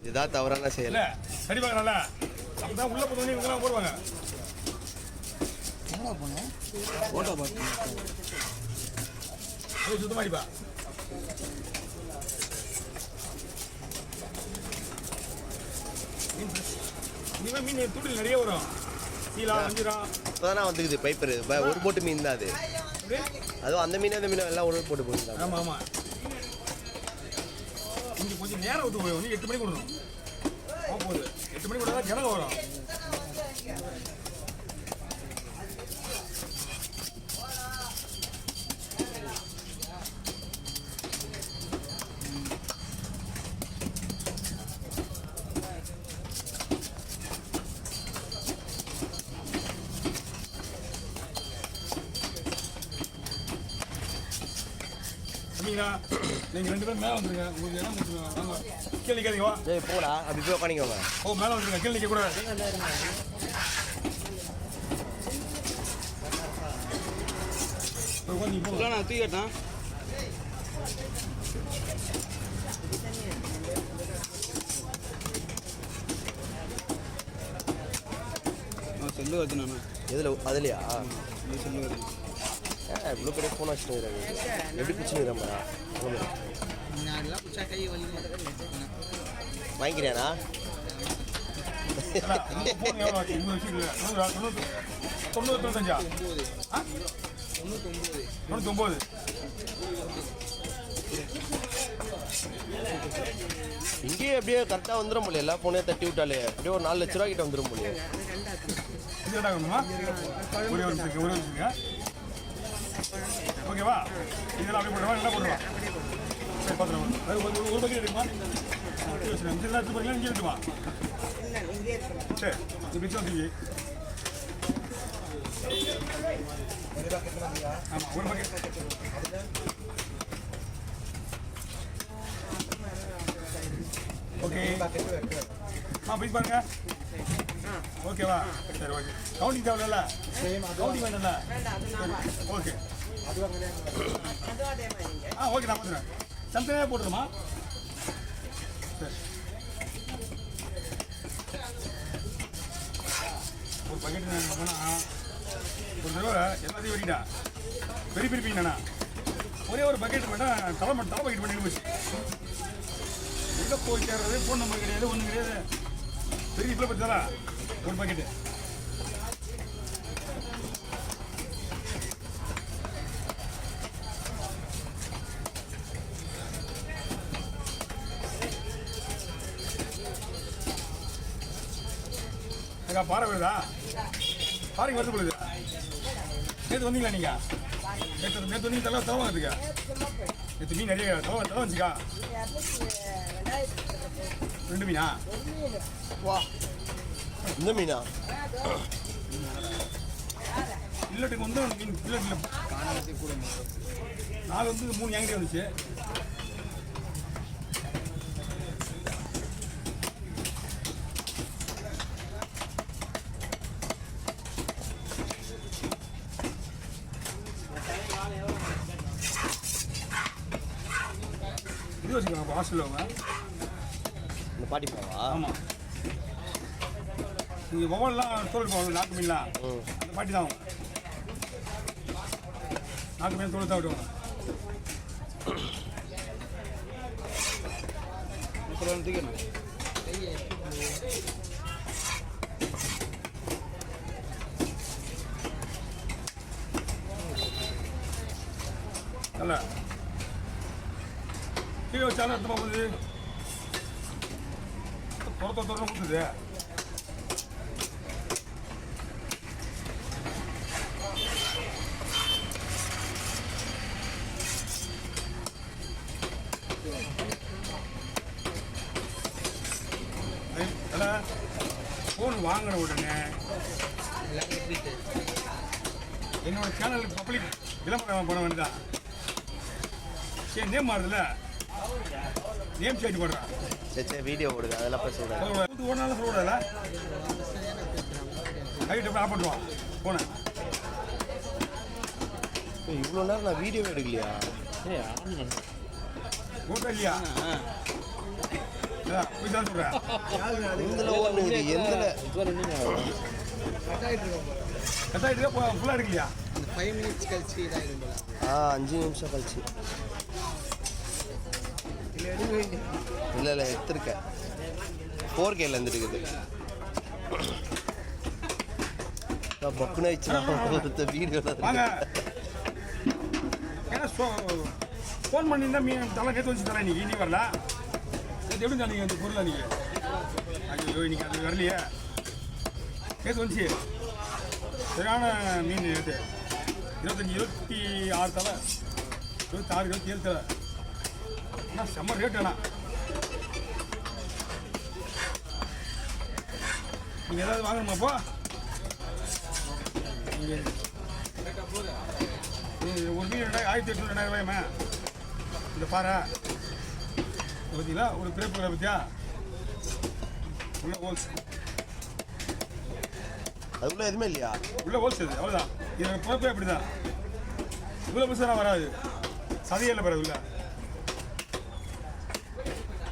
இதுதான் தவறான செயல். சரி பார்க்கறல அப்பதான் உள்ள போறவங்க இவங்க போடுவாங்க. என்னடா பண்ணு போட்டோ பாத்து அது சுத்தமா அடிப்பா. இனிமே மீன் துடில் நிறைய வரும். சீலா வஞ்சிரம் இப்போதானே வந்துக்குது பைப்பர். ஒரு போட்டு மீன் தான் அது. அதுவும் அந்த மீன் எல்லாம் ஒரு போட்டு போயிருந்தாங்க. ஆமாம் ஆமாம். இங்கே கொஞ்சம் நேரம் விட்டு போய் 8 மணிக்கு விடணும். போகுது 8 மணிக்கு விட தான் கிணறு வரும். நீங்கள் 2 பேரும் மேலே வந்துருங்க. உங்களுக்கு இடம் கொடுத்துருங்க. வாங்க கீழே நிற்காதீங்க. வா போடா அப்படி போய் உட்காந்துக்கோங்க. மேலே வந்துருங்க. கீழே நிற்கக்கூடாது. நான் தூக்கிட்டேன். செல்லு வருது நான் எதில் அதுலையா செல்லு வருது. இவ்வளோ பெரிய ஃபோன் வச்சுட்டு எப்படி பிடிச்சிருக்கிறேன் வாங்கிக்கிறியாண்ணா? இங்கேயே அப்படியே கரெக்டாக வந்துடும் போல. எல்லா ஃபோனையும் தட்டி விட்டாலே அப்படியே ஒரு 4 லட்ச ரூபா கிட்ட வந்துடும் போல. ஓகேவா? இதெல்லாம் அப்படியே போடுவா. என்ன போடுவா? சரி பார்த்துருவோம். அது ஒரு பக்கெட் எடுக்குமா? இங்கே எடுத்துமா? சரி இப்படி வந்து ஆமாம் ஒரு பக்கெட். ஓகே போய் பாருங்க. ஓகேவா? சரி ஓகே. கவுண்டிங் தேவையில்ல. கவுண்டிங் வேணும்ல? ஓகே ஓகே நான் பார்த்துறேன். சந்தையாக போட்டுருமா? சரி ஒரு பக்கெட் போனால் ஒரு தடவை எல்லாத்தையும் வெட்டிட்டா பெரிய பெரிய பீங்கண்ணா. ஒரே ஒரு பக்கெட் மட்டும் தலை பக்கெட் பண்ணிட்டு போச்சு. எங்கே போய் சேர்றது? ஃபோன் நம்பர் கிடையாது, ஒன்றும் கிடையாது. பெரிய இதில் பற்றி தரா ஒரு பக்கெட்டு. பாறை வருதா? பாறைக்கு வருது பொழுது. நேற்று வந்தீங்களா நீங்கள்? நேற்று வந்தீங்க. தலை வாங்குறதுக்கா? நேற்று மீன் நிறைய தலை வந்துச்சுக்கா? 2 மீனா? வா இந்த மீனா? இல்லட்டுக்கு வந்து மீன் இல்லட்டில் 4 வந்து 3 என்கிட்ட வந்துச்சு. இது வச்சுக்கோங்க ஹாஸ்டலில் அவங்க இந்த பாட்டி போவா? ஆமாம். நீங்கள் மொபைல்லாம் தோல் போவாங்க நாக்கு மீன்லாம் அந்த பாட்டி தான் அவங்க. நாக்கு மீன் தோல் தான் விடுவாங்க. தூக்கணும் நல்ல கீழே வச்சாலும் எடுத்து போகுது. துரத்த கொடுத்துது. ஃபோன் வாங்கின உடனே என்னோட சேனலுக்கு பப்ளிக் விளம்பரம் பண்ண வேண்டியதான். சரி நேம் மாறுதுல்ல, நேம் சேஞ்ச் பண்ணுறான். சரி வீடியோ ஓடுது அதெல்லாம் போய் சொல்கிறேன். ஓடனாலும் சொல்லக்கூடாதுல்ல. கைட்டு போய் ஆஃப் பண்ணுவான் ஃபோனை. இவ்வளோ நேரம் நான் வீடியோ எடுக்கலையா? ஓட்டா இல்லையா? போய் தான் சொல்கிறேன். இதில் ஒன்று இது எந்தில் கட்டாயிட்டு ஃபுல்லாக எடுக்கலையா? இந்த 5 minutes கழிச்சு இதாகிடும் போல. 5 நிமிஷம் கழிச்சு. இல்லை எடுத்துருக்கேன். 4Kல இருந்துருக்குது. பக்குன்னு ஆயிடுச்சு வீடியோவில். வாங்க. ஏன்னா ஃபோன் பண்ணியிருந்தா மீன் தலை கேட்டு வச்சு தரேன். இன்னைக்கு வரல. நேற்று எப்படி நீங்கள் அந்த பொருளை நீங்கள் ஐயோ இன்னைக்கு அது வரலையே. கேட்டு வந்துச்சு. சரியான மீன் நேற்று 25, 26 தலை, 26, 27 தலை. ஆனால் செம்ம ரேட் வேணாம். நீங்கள் ஏதாவது வாங்கணுமாப்போ? நீங்கள் ஒரு மீன் 1800, 2000 ரூபாயுமே. இந்த பாறை பார்த்தீங்களா? ஒரு பிரேப்புகளை பற்றியா உள்ள ஹோல்ஸ், அதுக்குள்ள எதுவுமே இல்லையா? உள்ள ஹோல்ஸ் அது அவ்வளோதான். இது பிறப்பே அப்படி தான். இவ்வளோ பெருசாக வராது. சதையில் வராது உள்ள.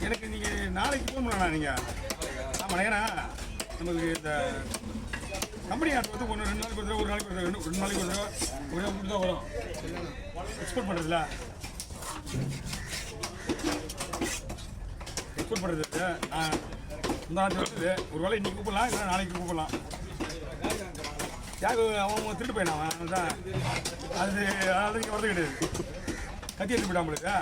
எனக்கு நீங்கள் நாளைக்கு ஃபோன் பண்ணலாம். நீங்கள் ஆமாம். ஏன்னா நமக்கு இந்த கம்பெனி ஆட்டு வந்து 2 நாளைக்கு ஒரு தடவை, 1 நாளைக்கு ஒரு தடவை, 2 நாளைக்கு ஒரு தடவை ஒரே மட்டும் தான் வரும். எக்ஸ்போர்ட் பண்ணுறதுல எக்ஸ்போர்ட் பண்ணுறது நான் இந்த நாட்டு வந்து ஒரு வேளை இன்றைக்கி கூப்பிடலாம், இல்லை நாளைக்கு கூப்பிடலாம். யாருக்கு அவன் திருட்டு போயினா அவன் தான். அது அதனால இங்கே வரது கிடையாது. கத்தி எடுத்து போயிட்டான் உங்களுக்கு.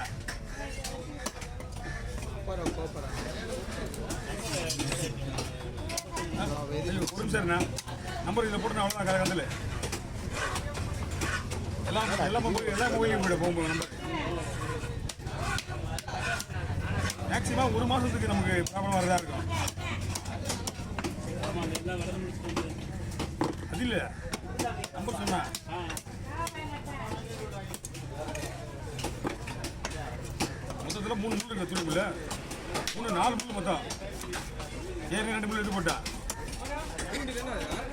ஒரு நிமிஷம் சரிண்ணா. நம்பர் இதில் போட்டு அவ்வளோதான் கலகத்தில் எல்லா மொபைலையும் போய்ட்டு போகும்போது நம்பர் மேக்ஸிமம் 1 மாதத்துக்கு நமக்கு ப்ராப்ளம் வரதா இருக்கும். அது இல்லை நம்பர் சொன்னா மொத்தத்தில் 3 முள் இருக்குது துணிக்குள்ள. 4 முள் மொத்தம். 2 முள் எடுத்து போட்டா.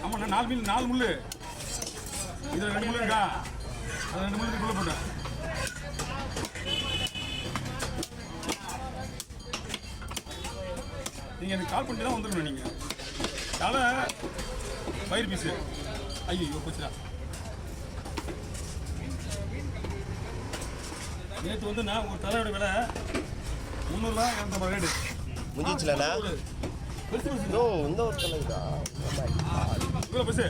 ஆமாண்ணா 4 முள். இதில் 2 முள் இருக்கா? அது 2 முள் இதுக்குள்ளே போட்டேன். நீங்கள் எனக்கு கால் பண்ணிட்டு தான் வந்துடணும். நீங்கள் தலை வயிறு பீஸு. ஐயோ போச்சுடா. நேற்று வந்து நான் ஒரு தலையோட விலை 300 250 ரேட்டு முடிஞ்சிச்சுலண்ணா. பெருசு இந்த ஒரு தலைதா இவ்வளோ பஸ்ஸு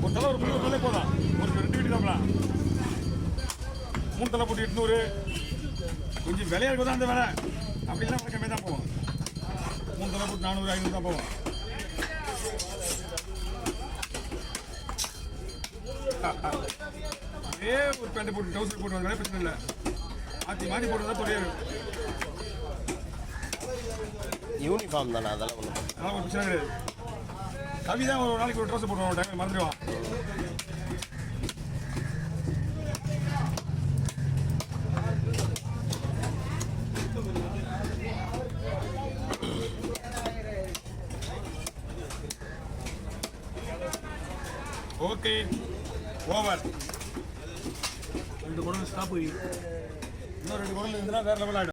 ஒரு தலை ஒரு 300 தலை போதான். ஒரு 2 வீட்டு தான்லாம் 3 தலை போட்டு 800. கொஞ்சம் விலையாக இருக்கும் தான் அந்த விலை. அப்படிலாம் கம்மியாக தான் போவோம். 3 தலை போட்டு 400, 500 தான் போவோம். அதே ஒரு பேண்ட் போட்டு டவுசர் போட்டு வந்தாலே பிரச்சனை இல்லை. மாற்றி போட்டு தான் தொடையாது. யூனிஃபார்ம் தானே, அதெல்லாம் ஒன்றும் அதெல்லாம் ஒரு பிரச்சனை கிடையாது. கவி தான் ஒரு நாளைக்கு ஒரு ட்ரெஸ் போடுவோம். டைம் மறந்துடுவான். Okay over. 2 குடல் ஸ்டாப். இன்னும் 2 குடல் இருந்துன்னா வேறு லெவல் ஆகிடும்.